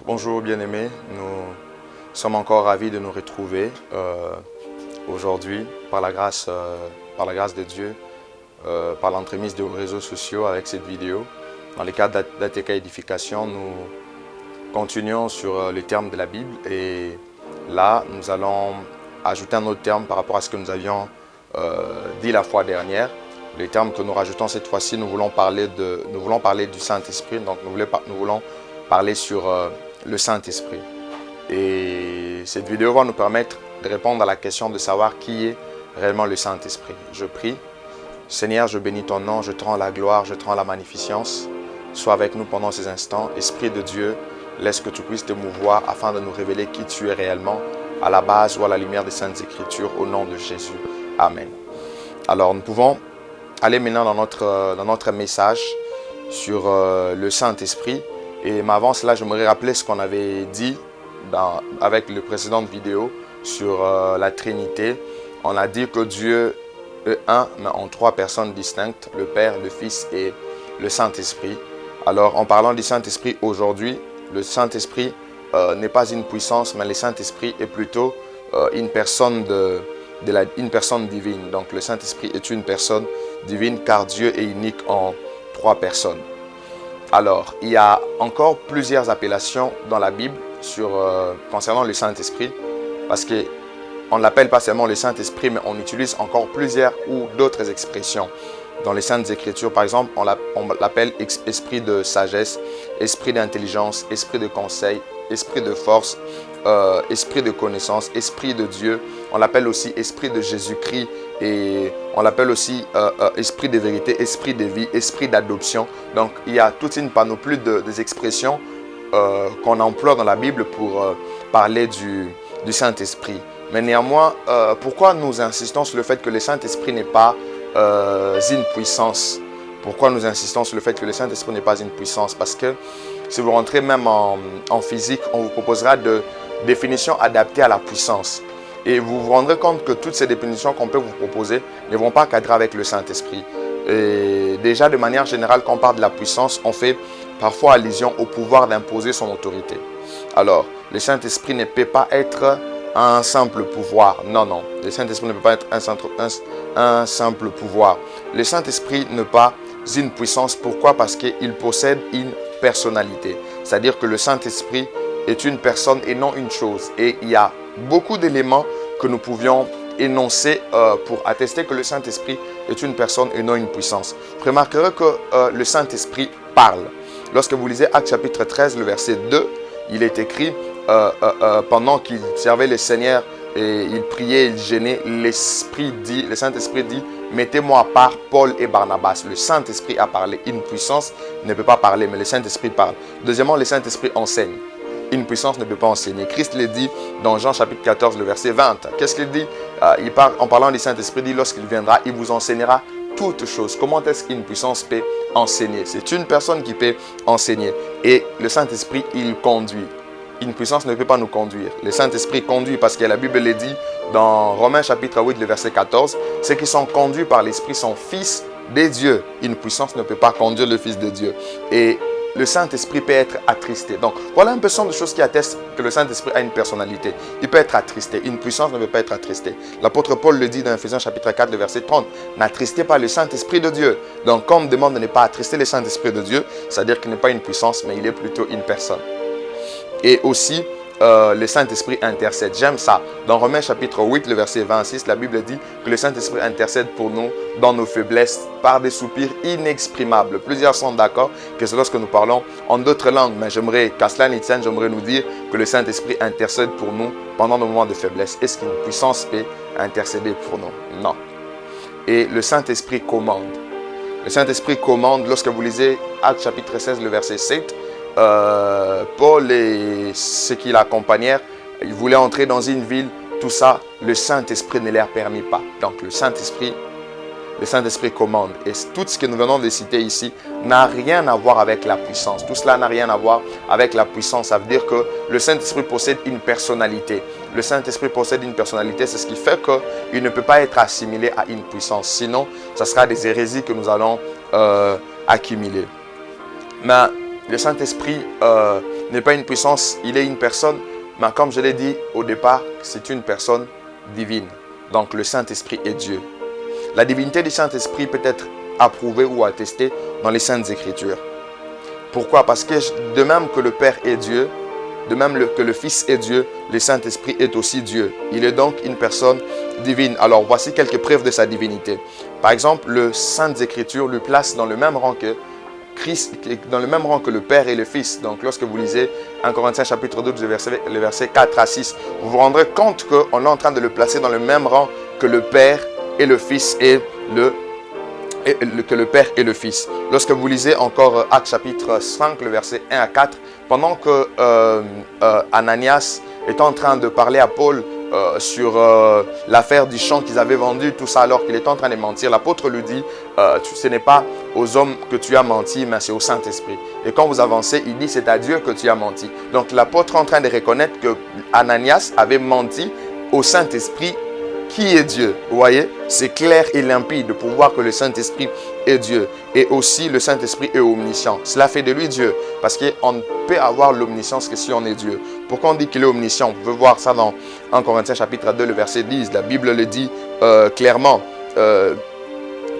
Bonjour bien-aimés. Nous sommes encore ravis de nous retrouver aujourd'hui par la grâce de Dieu, par l'entremise des réseaux sociaux avec cette vidéo. Dans le cadre d'ATK Édification, nous continuons sur les termes de la Bible et là, nous allons ajouter un autre terme par rapport à ce que nous avions dit la fois dernière. Les termes que nous rajoutons cette fois-ci, nous voulons parler du Saint-Esprit, donc nous voulons parler sur le Saint-Esprit. Et cette vidéo va nous permettre de répondre à la question de savoir qui est réellement le Saint-Esprit. Je prie. Seigneur, je bénis ton nom, je te rends la gloire, je te rends la magnificence. Sois avec nous pendant ces instants. Esprit de Dieu, laisse que tu puisses te mouvoir afin de nous révéler qui tu es réellement, à la base ou à la lumière des Saintes Écritures, au nom de Jésus. Amen. Alors, nous pouvons aller maintenant dans notre message sur le Saint-Esprit. Et avant cela, j'aimerais rappeler ce qu'on avait dit avec les précédentes vidéos sur la Trinité. On a dit que Dieu est un, mais en trois personnes distinctes, le Père, le Fils et le Saint-Esprit. Alors, en parlant du Saint-Esprit aujourd'hui, le Saint-Esprit n'est pas une puissance, mais le Saint-Esprit est plutôt une personne divine. Donc, le Saint-Esprit est une personne divine car Dieu est unique en trois personnes. Alors, il y a encore plusieurs appellations dans la Bible concernant le Saint-Esprit, parce qu'on ne l'appelle pas seulement le Saint-Esprit, mais on utilise encore plusieurs ou d'autres expressions. Dans les Saintes Écritures, par exemple, on l'appelle esprit de sagesse, esprit d'intelligence, esprit de conseil, esprit de force, esprit de connaissance, esprit de Dieu. On l'appelle aussi esprit de Jésus-Christ et on l'appelle aussi esprit de vérité, esprit de vie, esprit d'adoption. Donc, il y a toute une panoplie des expressions qu'on emploie dans la Bible pour parler du Saint-Esprit. Mais néanmoins, pourquoi nous insistons sur le fait que le Saint-Esprit n'est pas une puissance? Pourquoi nous insistons sur le fait que le Saint-Esprit n'est pas une puissance? Parce que si vous rentrez même en physique, on vous proposera de définitions adaptées à la puissance. Et vous vous rendrez compte que toutes ces définitions qu'on peut vous proposer ne vont pas cadrer avec le Saint-Esprit. Et déjà, de manière générale, quand on parle de la puissance, on fait parfois allusion au pouvoir d'imposer son autorité. Alors, le Saint-Esprit ne peut pas être un simple pouvoir. Non, non. Le Saint-Esprit ne peut pas être un simple pouvoir. Le Saint-Esprit n'est pas une puissance. Pourquoi? Parce qu'il possède une personnalité. C'est-à-dire que le Saint-Esprit est une personne et non une chose. Et il y a beaucoup d'éléments que nous pouvions énoncer pour attester que le Saint-Esprit est une personne et non une puissance. Vous remarquerez que le Saint-Esprit parle. Lorsque vous lisez Actes chapitre 13, le verset 2, il est écrit pendant qu'il servait le Seigneur et il priait, il gênait, le Saint-Esprit dit, mettez-moi à part Paul et Barnabas. Le Saint-Esprit a parlé. Une puissance ne peut pas parler, mais le Saint-Esprit parle. Deuxièmement, le Saint-Esprit enseigne. Une puissance ne peut pas enseigner. Christ le dit dans Jean chapitre 14, le verset 20. Qu'est-ce qu'il dit? Il parle en parlant du Saint-Esprit, il dit lorsqu'il viendra, il vous enseignera toutes choses. Comment est-ce qu'une puissance peut enseigner? C'est une personne qui peut enseigner. Et le Saint-Esprit, il conduit. Une puissance ne peut pas nous conduire. Le Saint-Esprit conduit parce que la Bible le dit dans Romains chapitre 8, le verset 14. Ceux qui sont conduits par l'Esprit sont fils de Dieu. Une puissance ne peut pas conduire le Fils de Dieu. Et le Saint-Esprit peut être attristé. Donc, voilà un peu de choses qui attestent que le Saint-Esprit a une personnalité. Il peut être attristé. Une puissance ne peut pas être attristée. L'apôtre Paul le dit dans Ephésiens chapitre 4, le verset 30. N'attristez pas le Saint-Esprit de Dieu. Donc, quand on demande de ne pas attrister le Saint-Esprit de Dieu, c'est-à-dire qu'il n'est pas une puissance, mais il est plutôt une personne. Et aussi, le Saint-Esprit intercède. J'aime ça. Dans Romains chapitre 8, le verset 26, la Bible dit que le Saint-Esprit intercède pour nous dans nos faiblesses par des soupirs inexprimables. Plusieurs sont d'accord que c'est lorsque nous parlons en d'autres langues. Mais qu'à cela ne tienne, j'aimerais nous dire que le Saint-Esprit intercède pour nous pendant nos moments de faiblesse. Est-ce qu'une puissance peut intercéder pour nous? Non. Et le Saint-Esprit commande. Le Saint-Esprit commande lorsque vous lisez Actes chapitre 16, le verset 7. Paul et ceux qui l'accompagnèrent, ils voulaient entrer dans une ville, tout ça, le Saint-Esprit ne leur permit pas. Donc le Saint-Esprit commande. Et tout ce que nous venons de citer ici n'a rien à voir avec la puissance. Tout cela n'a rien à voir avec la puissance. Ça veut dire que le Saint-Esprit possède une personnalité. Le Saint-Esprit possède une personnalité, c'est ce qui fait qu'il ne peut pas être assimilé à une puissance. Sinon, ça sera des hérésies que nous allons accumuler. Mais le Saint-Esprit n'est pas une puissance, il est une personne, mais comme je l'ai dit au départ, c'est une personne divine. Donc le Saint-Esprit est Dieu. La divinité du Saint-Esprit peut être approuvée ou attestée dans les Saintes Écritures. Pourquoi? Parce que de même que le Père est Dieu, de même que le Fils est Dieu, le Saint-Esprit est aussi Dieu. Il est donc une personne divine. Alors voici quelques preuves de sa divinité. Par exemple, les Saintes Écritures le placent dans le même rang que Christ, dans le même rang que le Père et le Fils. Donc lorsque vous lisez 1 Corinthiens chapitre 12, le verset 4 à 6, vous vous rendrez compte qu'on est en train de le placer dans le même rang que le Père et le Fils que le Père et le Fils. Lorsque vous lisez encore Actes chapitre 5, le verset 1 à 4, pendant que Ananias est en train de parler à Paul sur l'affaire du champ qu'ils avaient vendu, tout ça, alors qu'il est en train de mentir, l'apôtre lui dit, ce n'est pas aux hommes que tu as menti, mais c'est au Saint-Esprit. Et quand vous avancez, il dit, c'est à Dieu que tu as menti. Donc l'apôtre est en train de reconnaître que Ananias avait menti au Saint-Esprit, qui est Dieu. Vous voyez, c'est clair et limpide de pouvoir que le Saint-Esprit est Dieu. Et aussi, le Saint-Esprit est omniscient. Cela fait de lui Dieu. Parce qu'on ne peut avoir l'omniscience que si on est Dieu. Pourquoi on dit qu'il est omniscient? Vous pouvez voir ça dans 1 Corinthiens chapitre 2, le verset 10. La Bible le dit clairement.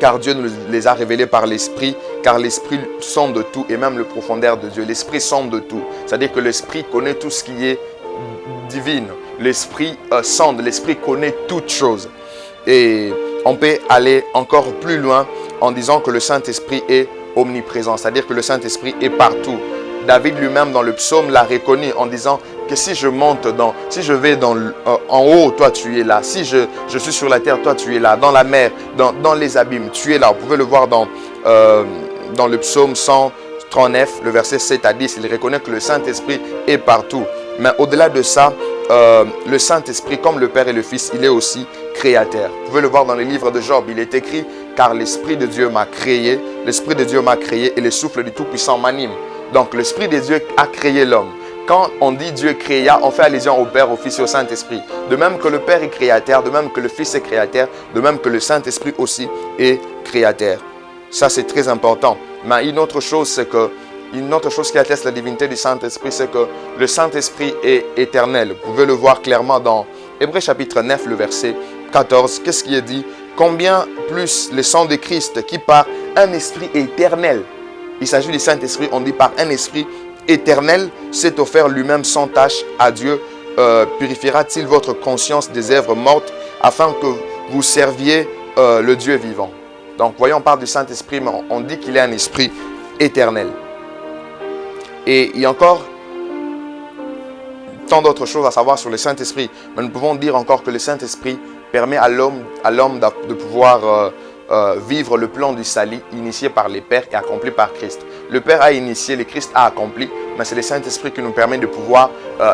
Car Dieu nous les a révélés par l'Esprit, car l'Esprit sonde tout, et même le profondeur de Dieu. L'Esprit sonde tout. C'est-à-dire que l'Esprit connaît tout ce qui est divine. L'Esprit sonde, l'Esprit connaît toutes choses. Et on peut aller encore plus loin en disant que le Saint-Esprit est omniprésent, c'est-à-dire que le Saint-Esprit est partout. David lui-même dans le psaume l'a reconnu en disant que si je monte si je vais en haut, toi tu es là. Si je suis sur la terre, toi tu es là. Dans la mer, dans les abîmes, tu es là. Vous pouvez le voir dans le psaume 139, le verset 7 à 10. Il reconnaît que le Saint-Esprit est partout. Mais au-delà de ça, le Saint-Esprit, comme le Père et le Fils, il est aussi créateur. Vous pouvez le voir dans le livre de Job. Il est écrit, car l'Esprit de Dieu m'a créé, l'Esprit de Dieu m'a créé et le souffle du Tout-Puissant m'anime. Donc l'Esprit de Dieu a créé l'homme. Quand on dit Dieu créa, on fait allusion au Père, au Fils et au Saint-Esprit. De même que le Père est créateur, de même que le Fils est créateur, de même que le Saint-Esprit aussi est créateur. Ça, c'est très important. Mais une autre chose qui atteste la divinité du Saint-Esprit, c'est que le Saint-Esprit est éternel. Vous pouvez le voir clairement dans Hébreux chapitre 9, le verset 14. Qu'est-ce qui est dit? Combien plus le sang de Christ qui par un esprit éternel, il s'agit du Saint-Esprit, on dit par un esprit éternel, s'est offert lui-même sans tâche à Dieu, purifiera-t-il votre conscience des œuvres mortes afin que vous serviez le Dieu vivant? Donc voyons, on parle du Saint-Esprit, mais on dit qu'il est un esprit éternel. Et il y a encore tant d'autres choses à savoir sur le Saint-Esprit. Mais nous pouvons dire encore que le Saint-Esprit permet à l'homme de pouvoir vivre le plan du salut initié par les pères et accompli par Christ. Le Père a initié, le Christ a accompli, mais c'est le Saint-Esprit qui nous permet de pouvoir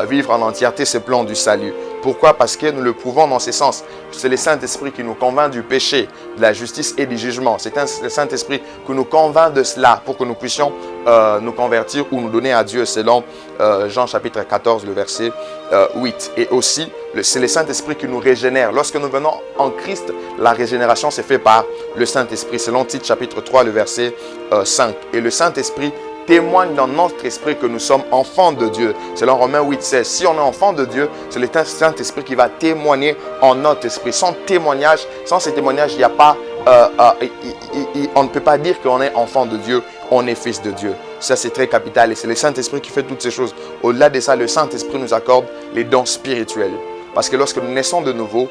vivre en entièreté ce plan du salut. Pourquoi? Parce que nous le prouvons dans ce sens. C'est le Saint-Esprit qui nous convainc du péché, de la justice et du jugement. C'est le Saint-Esprit qui nous convainc de cela pour que nous puissions nous convertir ou nous donner à Dieu selon Jean chapitre 14, le verset 8. Et aussi, c'est le Saint-Esprit qui nous régénère. Lorsque nous venons en Christ, la régénération s'est faite par le Saint-Esprit. Selon Tite chapitre 3, le verset 5. Et le Saint-Esprit témoigne dans notre esprit que nous sommes enfants de Dieu. Selon Romains 8, 16. Si on est enfant de Dieu, c'est le Saint-Esprit qui va témoigner en notre esprit. Sans ce témoignage, il n'y a pas, on ne peut pas dire qu'on est enfant de Dieu, on est fils de Dieu. Ça, c'est très capital et c'est le Saint-Esprit qui fait toutes ces choses. Au-delà de ça, le Saint-Esprit nous accorde les dons spirituels. Parce que lorsque nous naissons de nouveau,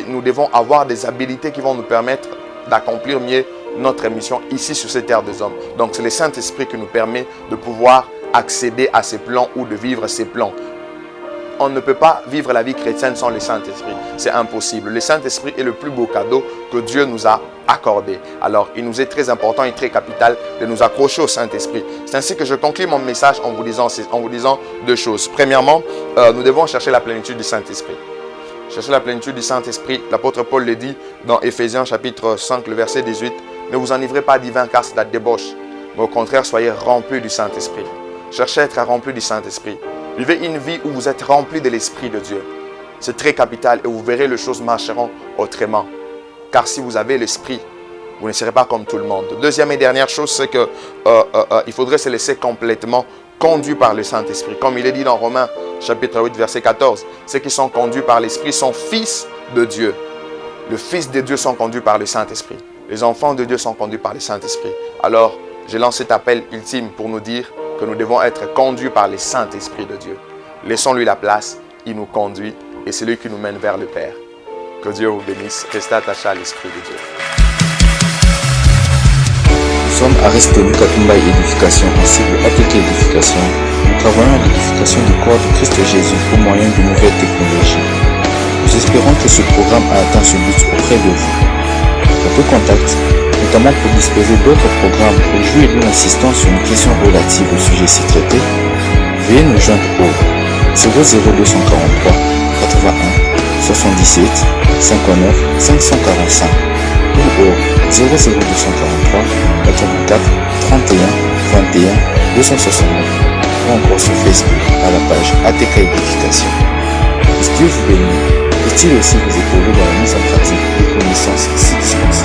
nous devons avoir des habilités qui vont nous permettre d'accomplir mieux notre mission ici sur cette terre des hommes. Donc c'est le Saint-Esprit qui nous permet de pouvoir accéder à ces plans ou de vivre ces plans. On ne peut pas vivre la vie chrétienne sans le Saint-Esprit. C'est impossible. Le Saint-Esprit est le plus beau cadeau que Dieu nous a accordé. Alors, il nous est très important et très capital de nous accrocher au Saint-Esprit. C'est ainsi que je conclue mon message en vous disant deux choses. Premièrement, nous devons chercher la plénitude du Saint-Esprit. Chercher la plénitude du Saint-Esprit. L'apôtre Paul le dit dans Éphésiens chapitre 5, le verset 18. Ne vous enivrez pas du vin car c'est la débauche. Mais au contraire, soyez remplis du Saint-Esprit. Cherchez à être remplis du Saint-Esprit. Vivez une vie où vous êtes remplis de l'Esprit de Dieu. C'est très capital et vous verrez les choses marcheront autrement. Car si vous avez l'Esprit, vous ne serez pas comme tout le monde. Deuxième et dernière chose, c'est que il faudrait se laisser complètement conduits par le Saint-Esprit. Comme il est dit dans Romains chapitre 8, verset 14, ceux qui sont conduits par l'Esprit sont fils de Dieu. Les fils de Dieu sont conduits par le Saint-Esprit. Les enfants de Dieu sont conduits par le Saint-Esprit. Alors, je lance cet appel ultime pour nous dire que nous devons être conduits par le Saint-Esprit de Dieu. Laissons-lui la place, il nous conduit et c'est lui qui nous mène vers le Père. Que Dieu vous bénisse. Restez attachés à l'Esprit de Dieu. Nous sommes à Restonu Katumba Édification, en cible ATK Édification. Nous travaillons à l'édification du corps de Christ Jésus au moyen de nouvelles technologies. Nous espérons que ce programme a atteint ce but auprès de vous. Pour tout contact, notamment pour disposer d'autres programmes ou jouer d'une assistance sur une question relative au sujet ci traité, veuillez nous joindre au 00243 81 77 59 545 ou au 00243 84 31 21 269 ou encore sur Facebook à la page ATK Édification. Dieu vous bénit, et il aussi vous épauler dans la mise en pratique des connaissances ci-dispenses.